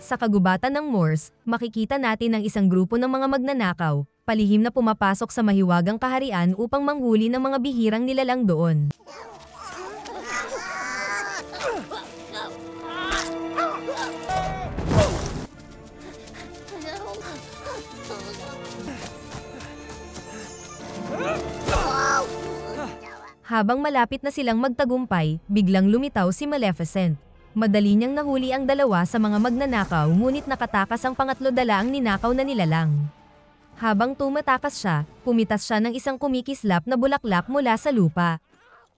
Sa kagubatan ng Moors, makikita natin ang isang grupo ng mga magnanakaw, palihim na pumapasok sa mahiwagang kaharian upang manghuli ng mga bihirang nilalang doon. Habang malapit na silang magtagumpay, biglang lumitaw si Maleficent. Madali niyang nahuli ang dalawa sa mga magnanakaw ngunit nakatakas ang pangatlo dala ang ninakaw na nilalang. Habang tumatakas siya, pumitas siya ng isang kumikislap na bulaklak mula sa lupa.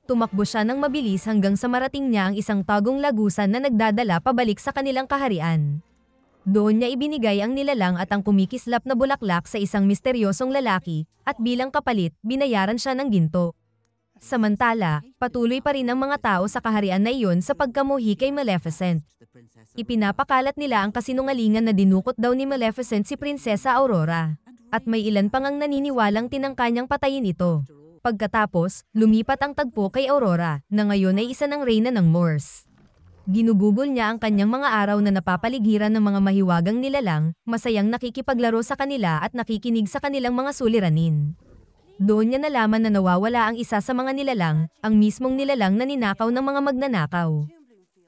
Tumakbo siya ng mabilis hanggang sa marating niya ang isang tagong lagusan na nagdadala pabalik sa kanilang kaharian. Doon niya ibinigay ang nilalang at ang kumikislap na bulaklak sa isang misteryosong lalaki, at bilang kapalit, binayaran siya ng ginto. Samantala, patuloy pa rin ang mga tao sa kaharian na iyon sa pagkamuhi kay Maleficent. Ipinapakalat nila ang kasinungalingan na dinukot daw ni Maleficent si Prinsesa Aurora. At may ilan pang ang naniniwalang tinangka niyang patayin ito. Pagkatapos, lumipat ang tagpo kay Aurora, na ngayon ay isa ng reyna ng Moors. Ginugugol niya ang kanyang mga araw na napapaligiran ng mga mahiwagang nilalang, masayang nakikipaglaro sa kanila at nakikinig sa kanilang mga suliranin. Doon niya nalaman na nawawala ang isa sa mga nilalang, ang mismong nilalang na ninakaw ng mga magnanakaw.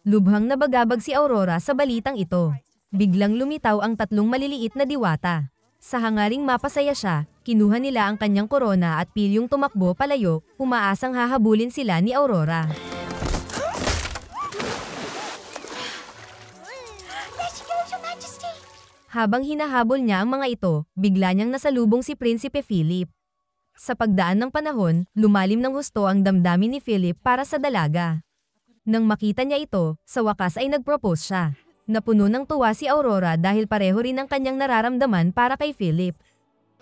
Lubhang nabagabag si Aurora sa balitang ito. Biglang lumitaw ang tatlong maliliit na diwata. Sa hangaring mapasaya siya, kinuha nila ang kanyang korona at pilyong tumakbo palayo, umaasang hahabulin sila ni Aurora. Habang hinahabol niya ang mga ito, bigla niyang nasalubong si Prinsipe Philip. Sa pagdaan ng panahon, lumalim ng husto ang damdamin ni Philip para sa dalaga. Nang makita niya ito, sa wakas ay nag-propose siya. Napuno ng tuwa si Aurora dahil pareho rin ang kanyang nararamdaman para kay Philip.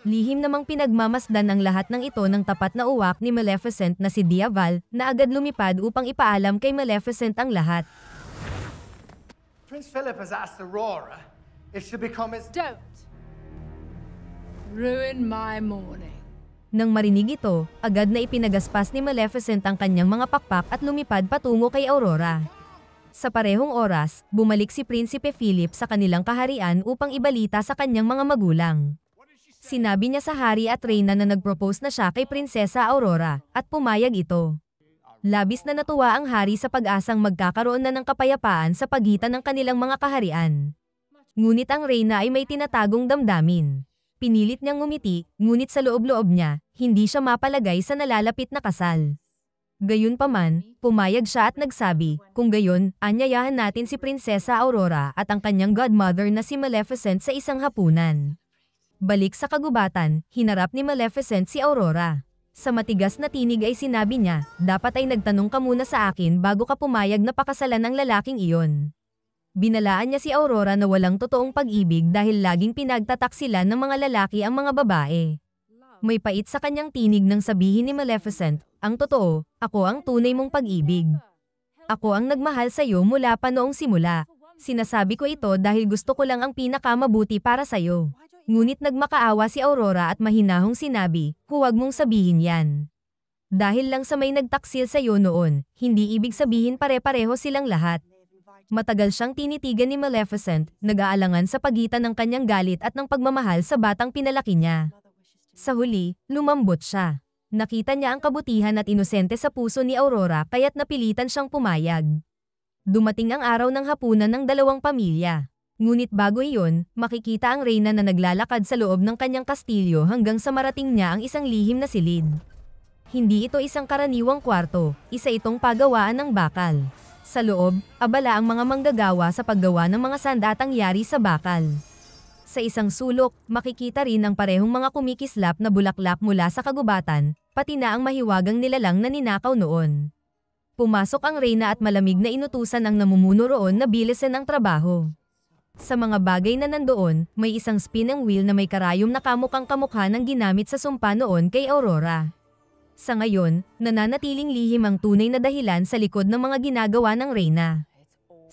Lihim namang pinagmamasdan ang lahat ng ito ng tapat na uwak ni Maleficent na si Diaval, na agad lumipad upang ipaalam kay Maleficent ang lahat. Prince Philip has asked Aurora if she'll become his... Don't ruin my morning. Nang marinig ito, agad na ipinagaspas ni Maleficent ang kanyang mga pakpak at lumipad patungo kay Aurora. Sa parehong oras, bumalik si Prinsipe Philip sa kanilang kaharian upang ibalita sa kanyang mga magulang. Sinabi niya sa hari at reyna na nag-propose na siya kay Prinsesa Aurora, at pumayag ito. Labis na natuwa ang hari sa pag-asang magkakaroon na ng kapayapaan sa pagitan ng kanilang mga kaharian. Ngunit ang reyna ay may tinatagong damdamin. Pinilit niyang ngumiti, ngunit sa loob-loob niya, hindi siya mapalagay sa nalalapit na kasal. Gayunpaman, pumayag siya at nagsabi, kung gayon, anyayahan natin si Prinsesa Aurora at ang kanyang godmother na si Maleficent sa isang hapunan. Balik sa kagubatan, hinarap ni Maleficent si Aurora. Sa matigas na tinig ay sinabi niya, dapat ay nagtanong ka muna sa akin bago ka pumayag na pakasalan ng lalaking iyon. Binalaan niya si Aurora na walang totoong pag-ibig dahil laging pinagtataksilan ng mga lalaki ang mga babae. May pait sa kanyang tinig nang sabihin ni Maleficent, ang totoo, ako ang tunay mong pag-ibig. Ako ang nagmahal sa iyo mula pa noong simula. Sinasabi ko ito dahil gusto ko lang ang pinakamabuti para sa iyo. Ngunit nagmakaawa si Aurora at mahinahong sinabi, huwag mong sabihin yan. Dahil lang sa may nagtaksil sa iyo noon, hindi ibig sabihin pare-pareho silang lahat. Matagal siyang tinitigan ni Maleficent, nag-aalangan sa pagitan ng kanyang galit at ng pagmamahal sa batang pinalaki niya. Sa huli, lumambot siya. Nakita niya ang kabutihan at inosente sa puso ni Aurora kaya't napilitan siyang pumayag. Dumating ang araw ng hapunan ng dalawang pamilya. Ngunit bago iyon, makikita ang reyna na naglalakad sa loob ng kanyang kastilyo hanggang sa marating niya ang isang lihim na silid. Hindi ito isang karaniwang kwarto, isa itong pagawaan ng bakal. Sa loob, abala ang mga manggagawa sa paggawa ng mga sandatang yari sa bakal. Sa isang sulok, makikita rin ang parehong mga kumikislap na bulaklak mula sa kagubatan, pati na ang mahiwagang nilalang na ninakaw noon. Pumasok ang reyna at malamig na inutusan ang namumuno roon na bilisan ang trabaho. Sa mga bagay na nandoon, may isang spinning wheel na may karayom na kamukhang kamukha ng ginamit sa sumpa noon kay Aurora. Sa ngayon, nananatiling lihim ang tunay na dahilan sa likod ng mga ginagawa ng reyna.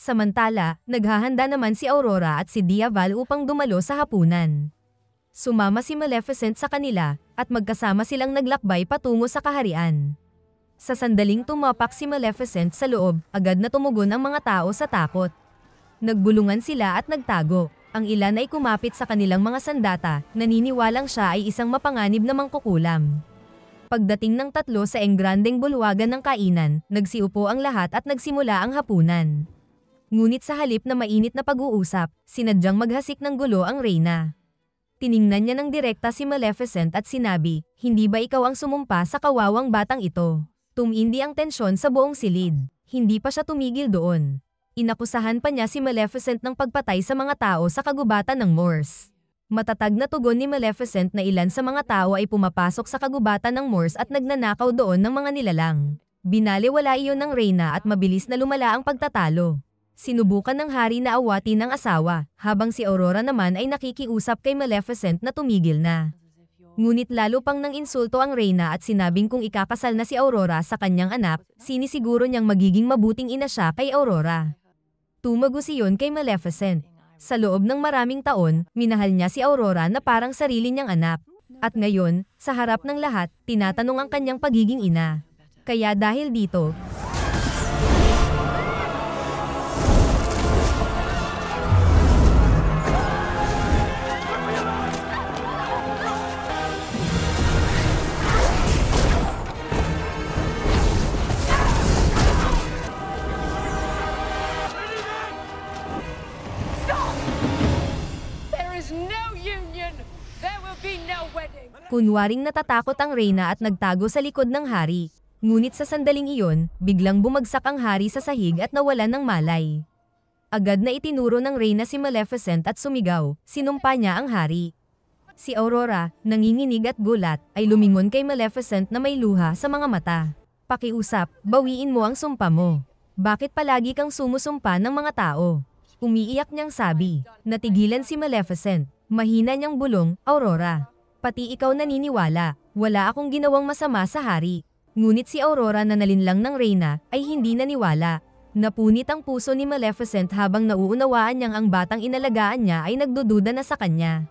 Samantala, naghahanda naman si Aurora at si Diaval upang dumalo sa hapunan. Sumama si Maleficent sa kanila, at magkasama silang naglakbay patungo sa kaharian. Sa sandaling tumapak si Maleficent sa loob, agad na tumugon ang mga tao sa takot. Nagbulungan sila at nagtago. Ang ilan ay kumapit sa kanilang mga sandata, naniniwalang siya ay isang mapanganib na mangkukulam. Pagdating ng tatlo sa enggrandeng bulwagan ng kainan, nagsiupo ang lahat at nagsimula ang hapunan. Ngunit sa halip na mainit na pag-uusap, sinadyang maghasik ng gulo ang Reyna. Tiningnan niya ng direkta si Maleficent at sinabi, "Hindi ba ikaw ang sumumpa sa kawawang batang ito?" Tumindi ang tensyon sa buong silid. Hindi pa siya tumigil doon. Inakusahan pa niya si Maleficent ng pagpatay sa mga tao sa kagubatan ng Moors. Matatag na tugon ni Maleficent na ilan sa mga tao ay pumapasok sa kagubatan ng Moors at nagnanakaw doon ng mga nilalang. Binaliwala iyon ng Reyna at mabilis na lumala ang pagtatalo. Sinubukan ng hari na awatin ang asawa, habang si Aurora naman ay nakikiusap kay Maleficent na tumigil na. Ngunit lalo pang nang insulto ang Reyna at sinabing kung ikakasal na si Aurora sa kanyang anak, sinisiguro niyang magiging mabuting ina siya kay Aurora. Tumagos iyon kay Maleficent. Sa loob ng maraming taon, minahal niya si Aurora na parang sarili niyang anak. At ngayon, sa harap ng lahat, tinatanong ang kanyang pagiging ina. Kaya dahil dito, kunwaring natatakot ang Reyna at nagtago sa likod ng hari. Ngunit sa sandaling iyon, biglang bumagsak ang hari sa sahig at nawalan ng malay. Agad na itinuro ng Reyna si Maleficent at sumigaw, sinumpa niya ang hari. Si Aurora, nanginginig at gulat, ay lumingon kay Maleficent na may luha sa mga mata. "Pakiusap, bawiin mo ang sumpa mo. Bakit palagi kang sumusumpa ng mga tao?" Umiiyak niyang sabi. Natigilan si Maleficent. Mahina niyang bulong, "Aurora. Pati ikaw naniniwala, wala akong ginawang masama sa hari." Ngunit si Aurora na nalinlang ng Reyna ay hindi naniwala. Napunit ang puso ni Maleficent habang nauunawaan niyang ang batang inalagaan niya ay nagdududa na sa kanya.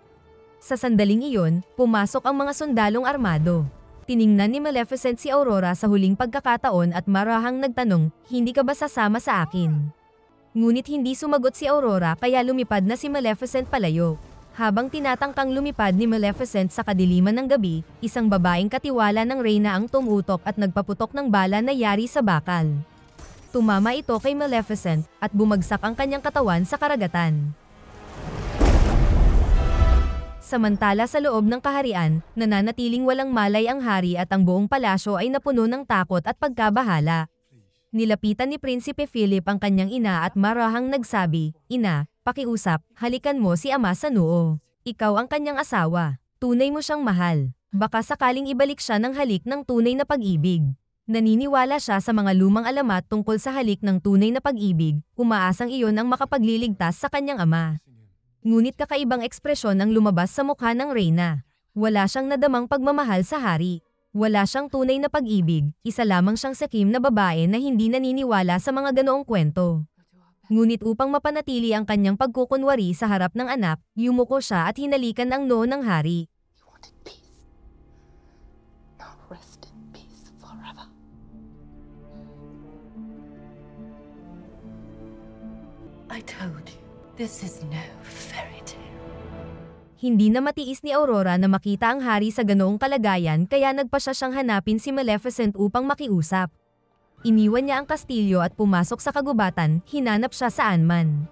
Sa sandaling iyon, pumasok ang mga sundalong armado. Tiningnan ni Maleficent si Aurora sa huling pagkakataon at marahang nagtanong, "Hindi ka ba sasama sa akin?" Ngunit hindi sumagot si Aurora kaya lumipad na si Maleficent palayo. Habang tinatangkang lumipad ni Maleficent sa kadiliman ng gabi, isang babaeng katiwala ng Reyna ang tumutok at nagpaputok ng bala na yari sa bakal. Tumama ito kay Maleficent at bumagsak ang kanyang katawan sa karagatan. Samantala sa loob ng kaharian, nananatiling walang malay ang hari at ang buong palasyo ay napuno ng takot at pagkabahala. Nilapitan ni Prinsipe Philip ang kanyang ina at marahang nagsabi, "Ina, pakiusap, halikan mo si ama sa noo. Ikaw ang kanyang asawa. Tunay mo siyang mahal. Baka sakaling ibalik siya ng halik ng tunay na pag-ibig." Naniniwala siya sa mga lumang alamat tungkol sa halik ng tunay na pag-ibig, umaasang iyon ang makapagliligtas sa kanyang ama. Ngunit kakaibang ekspresyon ang lumabas sa mukha ng Reyna. Wala siyang nadamang pagmamahal sa hari. Wala siyang tunay na pag-ibig, isa lamang siyang sakim na babae na hindi naniniwala sa mga ganoong kwento. Ngunit upang mapanatili ang kanyang pagkukunwari sa harap ng anak, yumuko siya at hinalikan ang noo ng hari. You wanted peace. Now rest in peace forever. I told you, this is no fairy tale. Hindi na matiis ni Aurora na makita ang hari sa ganoong kalagayan kaya nagpasya siyang hanapin si Maleficent upang makiusap. Iniwan niya ang kastilyo at pumasok sa kagubatan, hinanap siya saan man.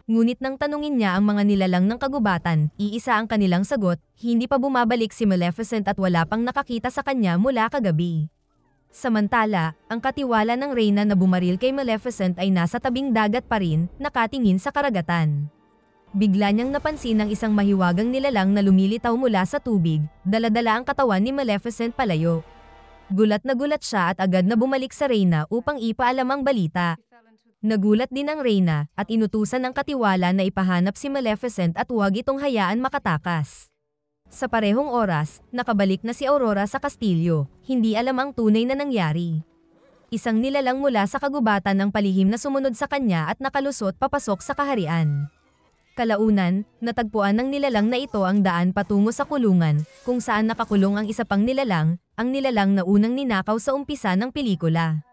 Ngunit nang tanungin niya ang mga nilalang ng kagubatan, iisa ang kanilang sagot, hindi pa bumabalik si Maleficent at wala pang nakakita sa kanya mula kagabi. Samantala, ang katiwala ng Reyna na bumaril kay Maleficent ay nasa tabing dagat pa rin, nakatingin sa karagatan. Bigla niyang napansin ang isang mahiwagang nilalang na lumilitaw mula sa tubig, dala-dala ang katawan ni Maleficent palayo. Gulat na gulat siya at agad na bumalik sa Reyna upang ipaalam ang balita. Nagulat din ang Reyna at inutusan ng katiwala na ipahanap si Maleficent at huwag itong hayaan makatakas. Sa parehong oras, nakabalik na si Aurora sa kastilyo, hindi alam ang tunay na nangyari. Isang nilalang mula sa kagubatan ang palihim na sumunod sa kanya at nakalusot papasok sa kaharian. Kalaunan, natagpuan ng nilalang na ito ang daan patungo sa kulungan, kung saan nakakulong ang isa pang nilalang, ang nilalang na unang ninakaw sa umpisa ng pelikula.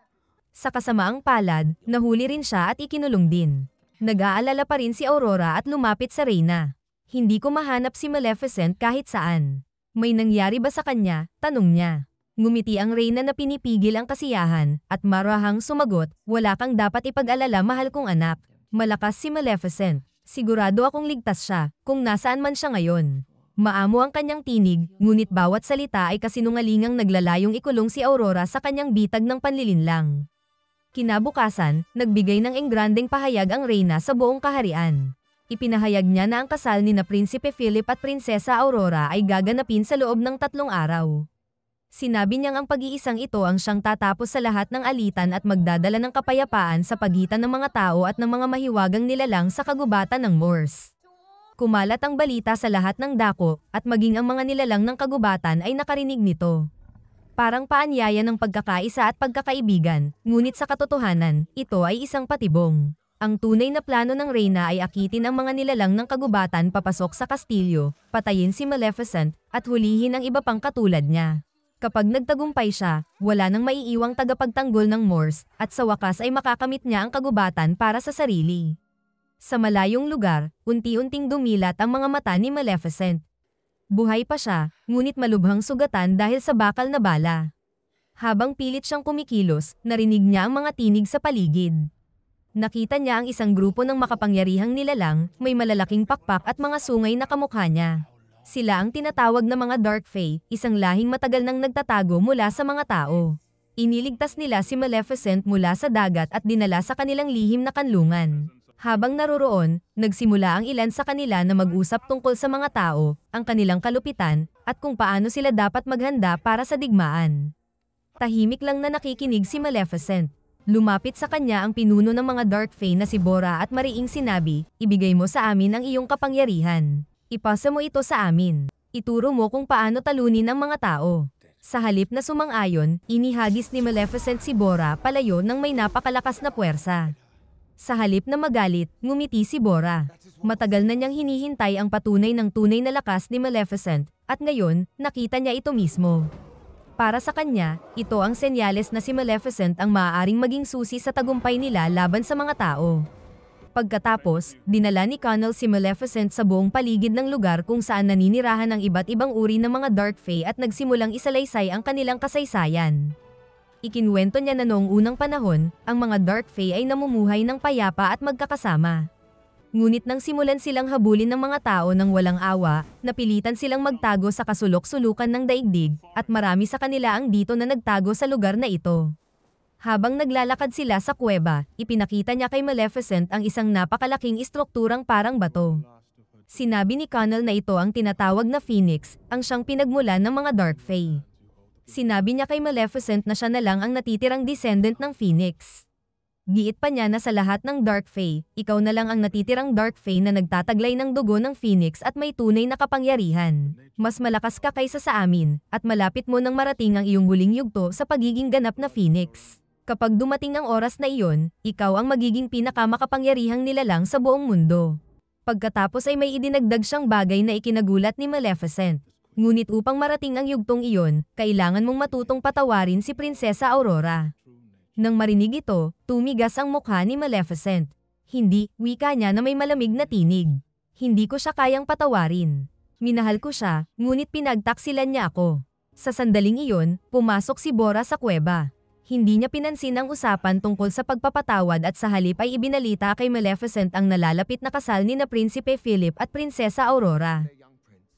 Sa kasamaang palad, nahuli rin siya at ikinulong din. Nag-aalala pa rin si Aurora at lumapit sa Reyna. Hindi ko mahanap si Maleficent kahit saan. May nangyari ba sa kanya? Tanong niya. Ngumiti ang Reyna na pinipigil ang kasiyahan, at marahang sumagot, wala kang dapat ipag-alala mahal kong anak. Malakas si Maleficent. Sigurado akong ligtas siya, kung nasaan man siya ngayon. Maamo ang kanyang tinig, ngunit bawat salita ay kasinungalingang naglalayong ikulong si Aurora sa kanyang bitag ng panlilinlang. Kinabukasan, nagbigay ng engrandeng pahayag ang Reyna sa buong kaharian. Ipinahayag niya na ang kasal ni na Prinsipe Philip at Prinsesa Aurora ay gaganapin sa loob ng 3 araw. Sinabi niyang ang pag-iisang ito ang siyang tatapos sa lahat ng alitan at magdadala ng kapayapaan sa pagitan ng mga tao at ng mga mahiwagang nilalang sa kagubatan ng Moors. Kumalat ang balita sa lahat ng dako, at maging ang mga nilalang ng kagubatan ay nakarinig nito. Parang paanyaya ng pagkakaisa at pagkakaibigan, ngunit sa katotohanan, ito ay isang patibong. Ang tunay na plano ng Reyna ay akitin ang mga nilalang ng kagubatan papasok sa kastilyo, patayin si Maleficent, at hulihin ang iba pang katulad niya. Kapag nagtagumpay siya, wala nang maiiwang tagapagtanggol ng Moors, at sa wakas ay makakamit niya ang kagubatan para sa sarili. Sa malayong lugar, unti-unting dumilat ang mga mata ni Maleficent. Buhay pa siya, ngunit malubhang sugatan dahil sa bakal na bala. Habang pilit siyang kumikilos, narinig niya ang mga tinig sa paligid. Nakita niya ang isang grupo ng makapangyarihang nilalang, may malalaking pakpak at mga sungay na kamukha niya. Sila ang tinatawag na mga Dark Fae, isang lahing matagal nang nagtatago mula sa mga tao. Iniligtas nila si Maleficent mula sa dagat at dinala sa kanilang lihim na kanlungan. Habang naroroon, nagsimula ang ilan sa kanila na mag-usap tungkol sa mga tao, ang kanilang kalupitan, at kung paano sila dapat maghanda para sa digmaan. Tahimik lang na nakikinig si Maleficent. Lumapit sa kanya ang pinuno ng mga Dark Fae na si Bora at mariing sinabi, ibigay mo sa amin ang iyong kapangyarihan. Ipasa mo ito sa amin. Ituro mo kung paano talunin ang mga tao. Sa halip na sumang-ayon, inihagis ni Maleficent si Bora palayo ng may napakalakas na puwersa. Sa halip na magalit, ngumiti si Bora. Matagal na niyang hinihintay ang patunay ng tunay na lakas ni Maleficent, at ngayon, nakita niya ito mismo. Para sa kanya, ito ang senyales na si Maleficent ang maaaring maging susi sa tagumpay nila laban sa mga tao. Pagkatapos, dinala ni Connell si Maleficent sa buong paligid ng lugar kung saan naninirahan ang iba't ibang uri ng mga Dark Fae at nagsimulang isalaysay ang kanilang kasaysayan. Ikinwento niya na noong unang panahon, ang mga Dark Fae ay namumuhay ng payapa at magkakasama. Ngunit nang simulan silang habulin ng mga tao ng walang awa, napilitan silang magtago sa kasulok-sulukan ng daigdig, at marami sa kanila ang dito na nagtago sa lugar na ito. Habang naglalakad sila sa kuweba, ipinakita niya kay Maleficent ang isang napakalaking istrukturang parang bato. Sinabi ni Connell na ito ang tinatawag na Phoenix, ang siyang pinagmulan ng mga Dark Fae. Sinabi niya kay Maleficent na siya na lang ang natitirang descendant ng Phoenix. Giit pa niya na sa lahat ng Dark Fae, ikaw na lang ang natitirang Dark Fae na nagtataglay ng dugo ng Phoenix at may tunay na kapangyarihan. Mas malakas ka kaysa sa amin, at malapit mo nang marating ang iyong huling yugto sa pagiging ganap na Phoenix. Kapag dumating ang oras na iyon, ikaw ang magiging pinakamakapangyarihang nilalang sa buong mundo. Pagkatapos ay may idinagdag siyang bagay na ikinagulat ni Maleficent. Ngunit upang marating ang yugtong iyon, kailangan mong matutong patawarin si Prinsesa Aurora. Nang marinig ito, tumigas ang mukha ni Maleficent. Hindi, wika niya na may malamig na tinig. Hindi ko siya kayang patawarin. Minahal ko siya, ngunit pinagtaksilan niya ako. Sa sandaling iyon, pumasok si Bora sa kuweba. Hindi niya pinansin ang usapan tungkol sa pagpapatawad at sa halip ay ibinalita kay Maleficent ang nalalapit na kasal ni na Prinsipe Philip at Prinsesa Aurora.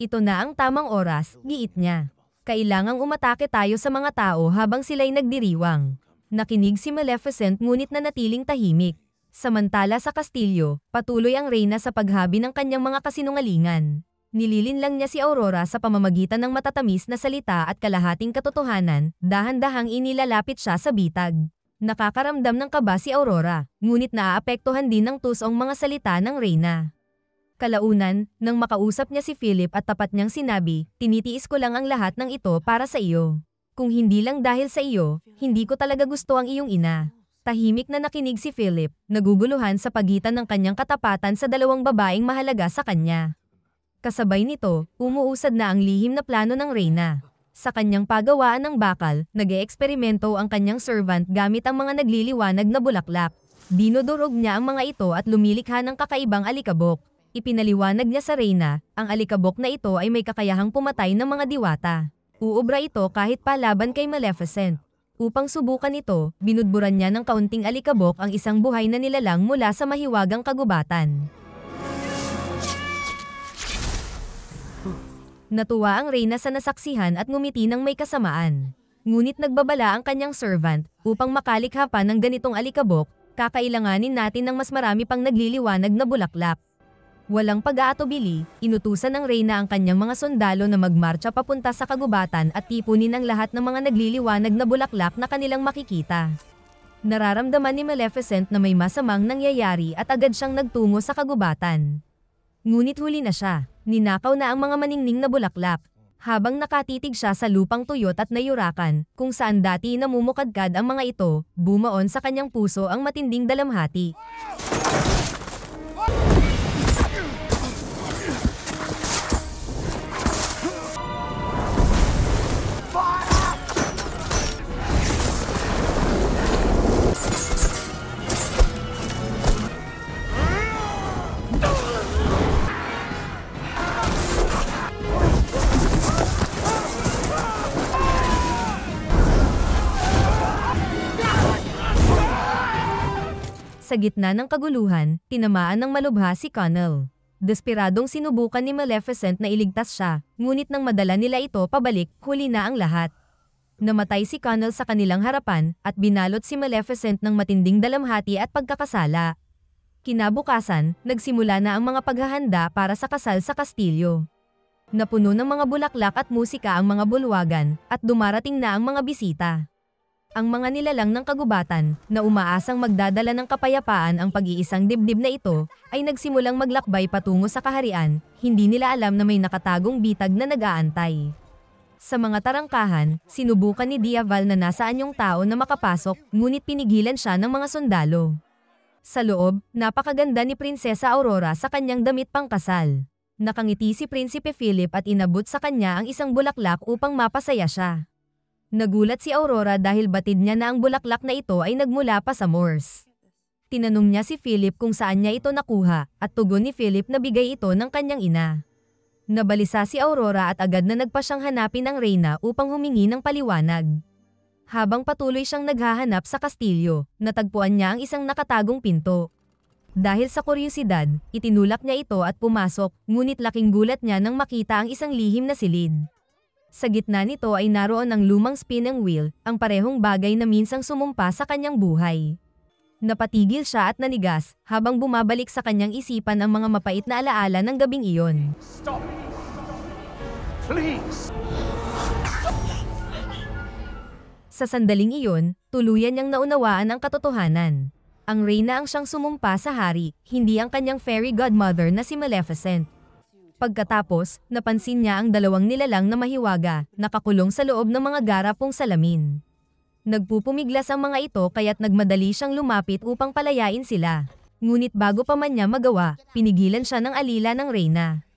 Ito na ang tamang oras, giit niya. Kailangang umatake tayo sa mga tao habang sila'y nagdiriwang. Nakinig si Maleficent ngunit nanatiling tahimik. Samantala sa kastilyo, patuloy ang Reyna sa paghabi ng kanyang mga kasinungalingan. Nililinlang niya si Aurora sa pamamagitan ng matatamis na salita at kalahating katotohanan, dahan-dahang inilalapit siya sa bitag. Nakakaramdam ng kaba si Aurora, ngunit naaapektuhan din ng tusong mga salita ng Reyna. Kalaunan, nang makausap niya si Philip at tapat niyang sinabi, tinitiis ko lang ang lahat ng ito para sa iyo. Kung hindi lang dahil sa iyo, hindi ko talaga gusto ang iyong ina. Tahimik na nakinig si Philip, naguguluhan sa pagitan ng kanyang katapatan sa dalawang babaeng mahalaga sa kanya. Kasabay nito, umuusad na ang lihim na plano ng Reyna. Sa kanyang pagawaan ng bakal, nag-eeksperimento ang kanyang servant gamit ang mga nagliliwanag na bulaklak. Dinudurog niya ang mga ito at lumilikha ng kakaibang alikabok. Ipinaliwanag niya sa Reyna, ang alikabok na ito ay may kakayahang pumatay ng mga diwata. Uubra ito kahit pa laban kay Maleficent. Upang subukan ito, binudburan niya ng kaunting alikabok ang isang buhay na nilalang mula sa mahiwagang kagubatan. Natuwa ang Reyna sa nasaksihan at ngumiti ng may kasamaan. Ngunit nagbabala ang kanyang servant, upang makalikha pa ng ganitong alikabok, kakailanganin natin ng mas marami pang nagliliwanag na bulaklak. Walang pag-aatubili, inutusan ng Reyna ang kanyang mga sundalo na magmarcha papunta sa kagubatan at tipunin ang lahat ng mga nagliliwanag na bulaklak na kanilang makikita. Nararamdaman ni Maleficent na may masamang nangyayari at agad siyang nagtungo sa kagubatan. Ngunit huli na siya, ninakaw na ang mga maningning na bulaklak. Habang nakatitig siya sa lupang tuyot at nayurakan, kung saan dati namumukadkad ang mga ito, bumaon sa kanyang puso ang matinding dalamhati. Sa gitna ng kaguluhan, tinamaan ng malubha si Connell. Desperadong sinubukan ni Maleficent na iligtas siya, ngunit nang madala nila ito pabalik, huli na ang lahat. Namatay si Connell sa kanilang harapan, at binalot si Maleficent ng matinding dalamhati at pagkakasala. Kinabukasan, nagsimula na ang mga paghahanda para sa kasal sa kastilyo. Napuno ng mga bulaklak at musika ang mga bulwagan, at dumarating na ang mga bisita. Ang mga nilalang ng kagubatan, na umaasang magdadala ng kapayapaan ang pag-iisang dibdib na ito, ay nagsimulang maglakbay patungo sa kaharian, hindi nila alam na may nakatagong bitag na nag-aantay. Sa mga tarangkahan, sinubukan ni Diaval na nasaan yung tao na makapasok, ngunit pinigilan siya ng mga sundalo. Sa loob, napakaganda ni Prinsesa Aurora sa kanyang damit pangkasal. Nakangiti si Prinsipe Philip at inabot sa kanya ang isang bulaklak upang mapasaya siya. Nagulat si Aurora dahil batid niya na ang bulaklak na ito ay nagmula pa sa Moors. Tinanong niya si Philip kung saan niya ito nakuha, at tugon ni Philip na bigay ito ng kanyang ina. Nabalisa si Aurora at agad na nagpa siyang hanapin ang Reyna upang humingi ng paliwanag. Habang patuloy siyang naghahanap sa kastilyo, natagpuan niya ang isang nakatagong pinto. Dahil sa kuryosidad, itinulak niya ito at pumasok, ngunit laking gulat niya nang makita ang isang lihim na silid. Sa gitna nito ay naroon ang lumang spinning wheel, ang parehong bagay na minsang sumumpa sa kanyang buhay. Napatigil siya at nanigas, habang bumabalik sa kanyang isipan ang mga mapait na alaala ng gabing iyon. Stop! Please! Sa sandaling iyon, tuluyan niyang naunawaan ang katotohanan. Ang Reyna ang siyang sumumpa sa hari, hindi ang kanyang fairy godmother na si Maleficent. Pagkatapos, napansin niya ang dalawang nilalang na mahiwaga, nakakulong sa loob ng mga garapong salamin. Nagpupumiglas ang mga ito kaya't nagmadali siyang lumapit upang palayain sila. Ngunit bago pa man niya magawa, pinigilan siya ng alila ng Reyna.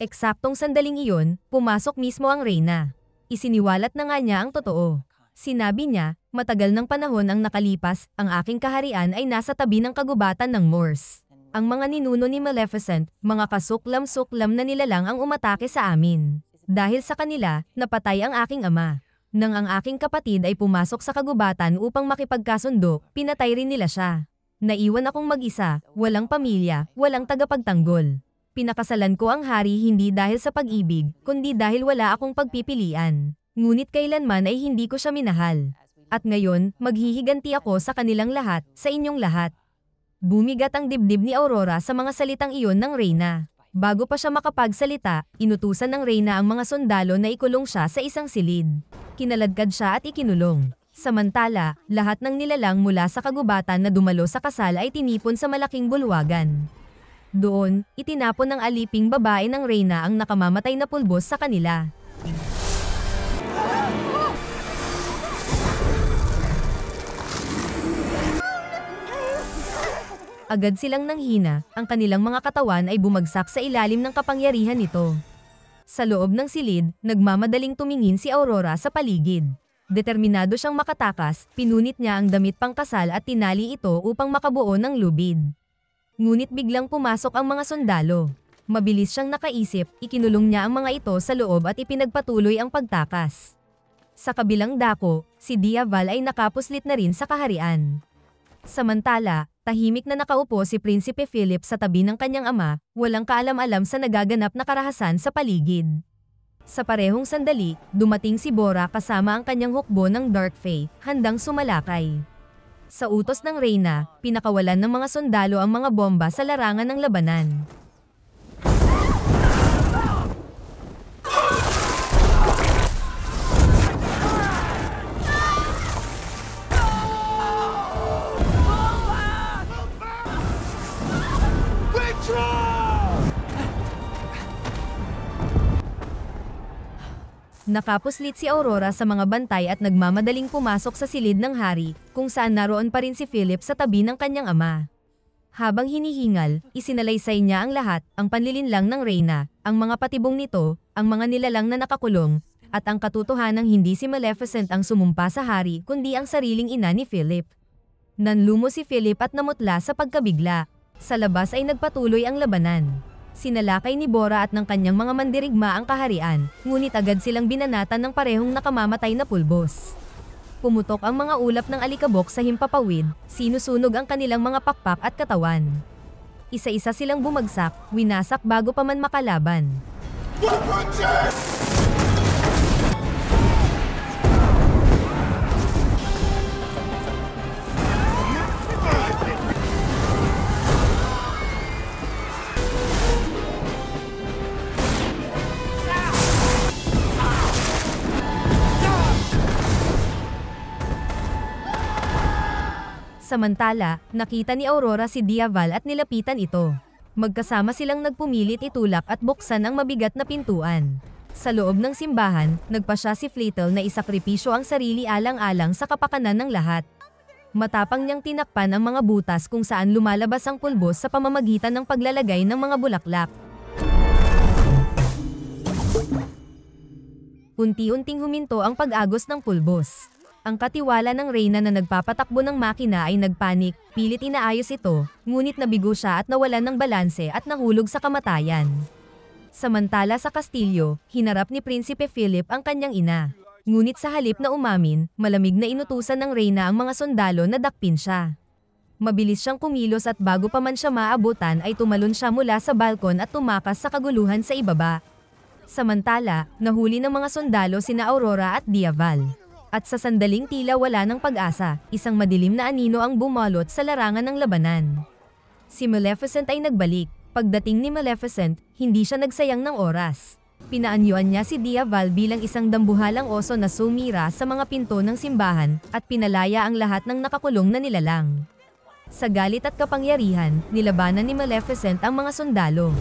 Eksaktong sandaling iyon, pumasok mismo ang Reyna. Isiniwalat na nga niya ang totoo. Sinabi niya, matagal ng panahon ang nakalipas, ang aking kaharian ay nasa tabi ng kagubatan ng Moors. Ang mga ninuno ni Maleficent, mga kasuklam-suklam na nilalang ang umatake sa amin. Dahil sa kanila, napatay ang aking ama. Nang ang aking kapatid ay pumasok sa kagubatan upang makipagkasundo, pinatay rin nila siya. Naiwan akong mag-isa, walang pamilya, walang tagapagtanggol. Pinakasalan ko ang hari hindi dahil sa pag-ibig, kundi dahil wala akong pagpipilian. Ngunit kailanman ay hindi ko siya minahal. At ngayon, maghihiganti ako sa kanilang lahat, sa inyong lahat. Bumigat ang dibdib ni Aurora sa mga salitang iyon ng Reyna. Bago pa siya makapagsalita, inutusan ng Reyna ang mga sundalo na ikulong siya sa isang silid. Kinaladkad siya at ikinulong. Samantala, lahat ng nilalang mula sa kagubatan na dumalo sa kasal ay tinipon sa malaking bulwagan. Doon, itinapon ng aliping babae ng Reyna ang nakamamatay na pulbos sa kanila. Agad silang nanghina, ang kanilang mga katawan ay bumagsak sa ilalim ng kapangyarihan nito. Sa loob ng silid, nagmamadaling tumingin si Aurora sa paligid. Determinado siyang makatakas, pinunit niya ang damit pangkasal at tinali ito upang makabuo ng lubid. Ngunit biglang pumasok ang mga sundalo. Mabilis siyang nakaisip, ikinulong niya ang mga ito sa loob at ipinagpatuloy ang pagtakas. Sa kabilang dako, si Diaval ay nakapuslit na rin sa kaharian. Samantala, tahimik na nakaupo si Prinsipe Philip sa tabi ng kanyang ama, walang kaalam-alam sa nagaganap na karahasan sa paligid. Sa parehong sandali, dumating si Bora kasama ang kanyang hukbo ng Dark Fae, handang sumalakay. Sa utos ng Reyna, pinakawalan ng mga sundalo ang mga bomba sa larangan ng labanan. Nakapuslit si Aurora sa mga bantay at nagmamadaling pumasok sa silid ng hari, kung saan naroon pa rin si Philip sa tabi ng kanyang ama. Habang hinihingal, isinalaysay niya ang lahat, ang panlilinlang ng Reyna, ang mga patibong nito, ang mga nilalang na nakakulong, at ang katotohanang hindi si Maleficent ang sumumpa sa hari kundi ang sariling ina ni Philip. Nanlumo si Philip at namutla sa pagkabigla. Sa labas ay nagpatuloy ang labanan. Sinalakay ni Bora at ng kanyang mga mandirigma ang kaharian, ngunit agad silang binanatan ng parehong nakamamatay na pulbos. Pumutok ang mga ulap ng alikabok sa himpapawid, sinusunog ang kanilang mga pakpak at katawan. Isa-isa silang bumagsak, winasak bago pa man makalaban. Samantala, nakita ni Aurora si Diaval at nilapitan ito. Magkasama silang nagpumilit itulak at buksan ang mabigat na pintuan. Sa loob ng simbahan, nagpasya si Flittle na isakripisyo ang sarili alang-alang sa kapakanan ng lahat. Matapang niyang tinakpan ang mga butas kung saan lumalabas ang pulbos sa pamamagitan ng paglalagay ng mga bulaklak. Unti-unting huminto ang pag-agos ng pulbos. Ang katiwala ng Reyna na nagpapatakbo ng makina ay nagpanik, pilit inaayos ito, ngunit nabigo siya at nawalan ng balanse at nahulog sa kamatayan. Samantala sa kastilyo, hinarap ni Prinsipe Philip ang kanyang ina. Ngunit sa halip na umamin, malamig na inutusan ng Reyna ang mga sundalo na dakpin siya. Mabilis siyang kumilos at bago pa man siya maabutan ay tumalon siya mula sa balkon at tumakas sa kaguluhan sa ibaba. Samantala, nahuli ng mga sundalo sina Aurora at Diaval. At sa sandaling tila wala ng pag-asa, isang madilim na anino ang bumalot sa larangan ng labanan. Si Maleficent ay nagbalik. Pagdating ni Maleficent, hindi siya nagsayang ng oras. Pinaanyuan niya si Diaval bilang isang dambuhalang oso na sumira sa mga pinto ng simbahan at pinalaya ang lahat ng nakakulong na nilalang. Sa galit at kapangyarihan, nilabanan ni Maleficent ang mga sundalo.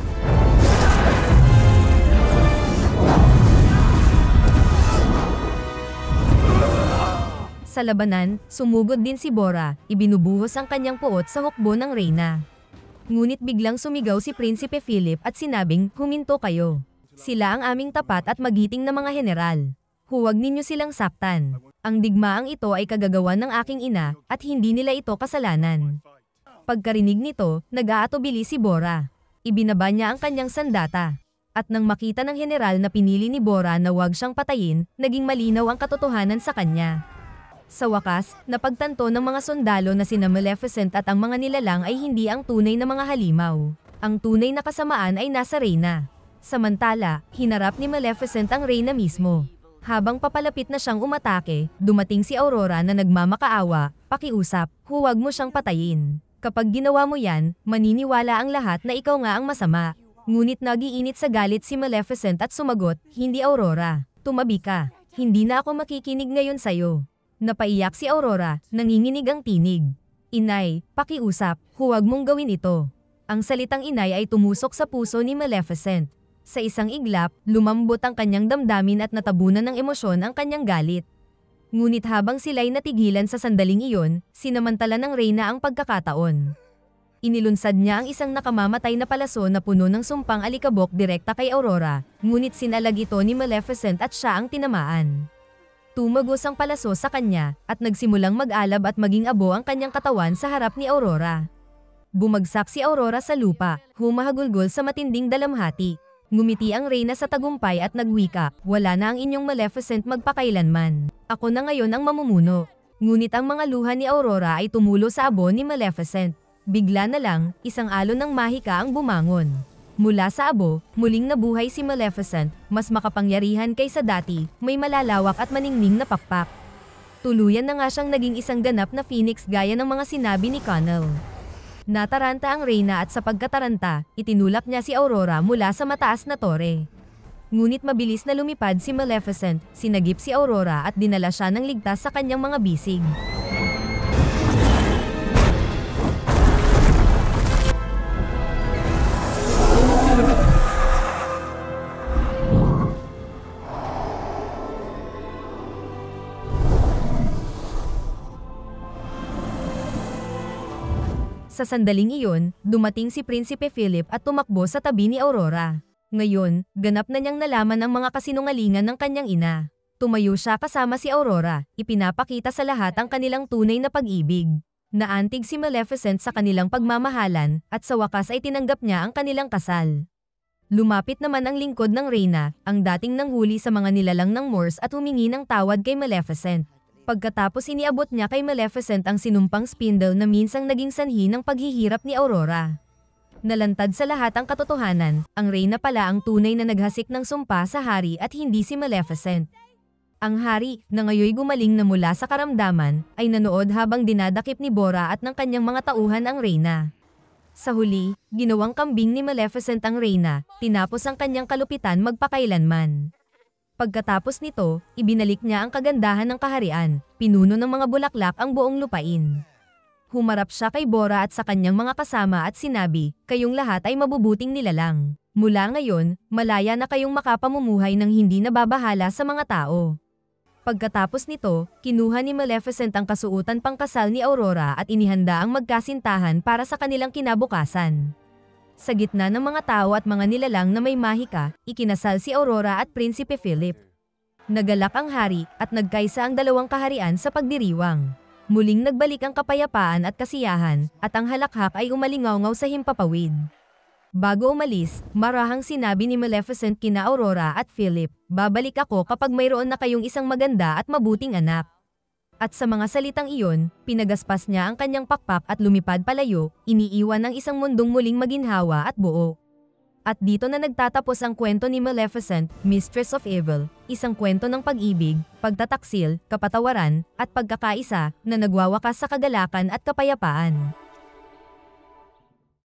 Sa labanan, sumugod din si Bora, ibinubuhos ang kanyang puot sa hukbo ng Reyna. Ngunit biglang sumigaw si Prinsipe Philip at sinabing, "Huminto kayo. Sila ang aming tapat at magiting na mga general. Huwag ninyo silang saktan. Ang digmaang ito ay kagagawan ng aking ina at hindi nila ito kasalanan." Pagkarinig nito, nag-aatubili si Bora. Ibinaba niya ang kanyang sandata. At nang makita ng general na pinili ni Bora na huwag siyang patayin, naging malinaw ang katotohanan sa kanya. Sa wakas, napagtanto ng mga sundalo na sina Maleficent at ang mga nilalang ay hindi ang tunay na mga halimaw. Ang tunay na kasamaan ay nasa Reyna. Samantala, hinarap ni Maleficent ang Reyna mismo. Habang papalapit na siyang umatake, dumating si Aurora na nagmamakaawa, "Pakiusap, huwag mo siyang patayin. Kapag ginawa mo yan, maniniwala ang lahat na ikaw nga ang masama." Ngunit nagiinit sa galit si Maleficent at sumagot, "Hindi Aurora, tumabi ka. Hindi na ako makikinig ngayon sa'yo." Napaiyak si Aurora, nanginginig ang tinig. "Inay, pakiusap, huwag mong gawin ito." Ang salitang inay ay tumusok sa puso ni Maleficent. Sa isang iglap, lumambot ang kanyang damdamin at natabunan ng emosyon ang kanyang galit. Ngunit habang sila'y natigilan sa sandaling iyon, sinamantala ng Reyna ang pagkakataon. Inilunsad niya ang isang nakamamatay na palaso na puno ng sumpang alikabok direkta kay Aurora, ngunit sinalag ito ni Maleficent at siya ang tinamaan. Tumagos ang palaso sa kanya, at nagsimulang mag-alab at maging abo ang kanyang katawan sa harap ni Aurora. Bumagsak si Aurora sa lupa, humahagulgol sa matinding dalamhati. Ngumiti ang reyna sa tagumpay at nagwika, wala na ang inyong Maleficent magpakailanman. Ako na ngayon ang mamumuno. Ngunit ang mga luha ni Aurora ay tumulo sa abo ni Maleficent. Bigla na lang, isang alon ng mahika ang bumangon. Mula sa abo, muling nabuhay si Maleficent, mas makapangyarihan kaysa dati, may malalawak at maningning na pakpak. Tuluyan na nga siyang naging isang ganap na phoenix gaya ng mga sinabi ni Connell. Nataranta ang reyna at sa pagkataranta, itinulak niya si Aurora mula sa mataas na tore. Ngunit mabilis na lumipad si Maleficent, sinagip si Aurora at dinala siya ng ligtas sa kanyang mga bisig. Sa sandaling iyon, dumating si Prinsipe Philip at tumakbo sa tabi ni Aurora. Ngayon, ganap na niyang nalaman ang mga kasinungalingan ng kanyang ina. Tumayo siya kasama si Aurora, ipinapakita sa lahat ang kanilang tunay na pag-ibig. Naantig si Maleficent sa kanilang pagmamahalan, at sa wakas ay tinanggap niya ang kanilang kasal. Lumapit naman ang lingkod ng reyna, ang dating nanghuli sa mga nilalang ng Moors at humingi ng tawad kay Maleficent. Pagkatapos iniabot niya kay Maleficent ang sinumpang spindle na minsang naging sanhi ng paghihirap ni Aurora. Nalantad sa lahat ang katotohanan, ang reyna pala ang tunay na naghasik ng sumpa sa hari at hindi si Maleficent. Ang hari, na ngayoy gumaling na mula sa karamdaman, ay nanood habang dinadakip ni Borra at ng kanyang mga tauhan ang reyna. Sa huli, ginawang kambing ni Maleficent ang reyna, tinapos ang kanyang kalupitan magpakailanman. Pagkatapos nito, ibinalik niya ang kagandahan ng kaharian, pinuno ng mga bulaklak ang buong lupain. Humarap siya kay Borra at sa kanyang mga kasama at sinabi, kayong lahat ay mabubuting nilalang. Mula ngayon, malaya na kayong makapamumuhay ng hindi nababahala sa mga tao. Pagkatapos nito, kinuha ni Maleficent ang kasuotan pangkasal ni Aurora at inihanda ang magkasintahan para sa kanilang kinabukasan. Sa gitna ng mga tao at mga nilalang na may mahika, ikinasal si Aurora at Prinsipe Philip. Nagalak ang hari at nagkaisa ang dalawang kaharian sa pagdiriwang. Muling nagbalik ang kapayapaan at kasiyahan, at ang halakhak ay umalingaw sa himpapawid. Bago umalis, marahang sinabi ni Maleficent kina Aurora at Philip, babalik ako kapag mayroon na kayong isang maganda at mabuting anak. At sa mga salitang iyon, pinagaspas niya ang kanyang pakpak at lumipad palayo, iniiwan ng isang mundong muling maginhawa at buo. At dito na nagtatapos ang kwento ni Maleficent, Mistress of Evil, isang kwento ng pag-ibig, pagtataksil, kapatawaran, at pagkakaisa, na nagwawakas sa kagalakan at kapayapaan.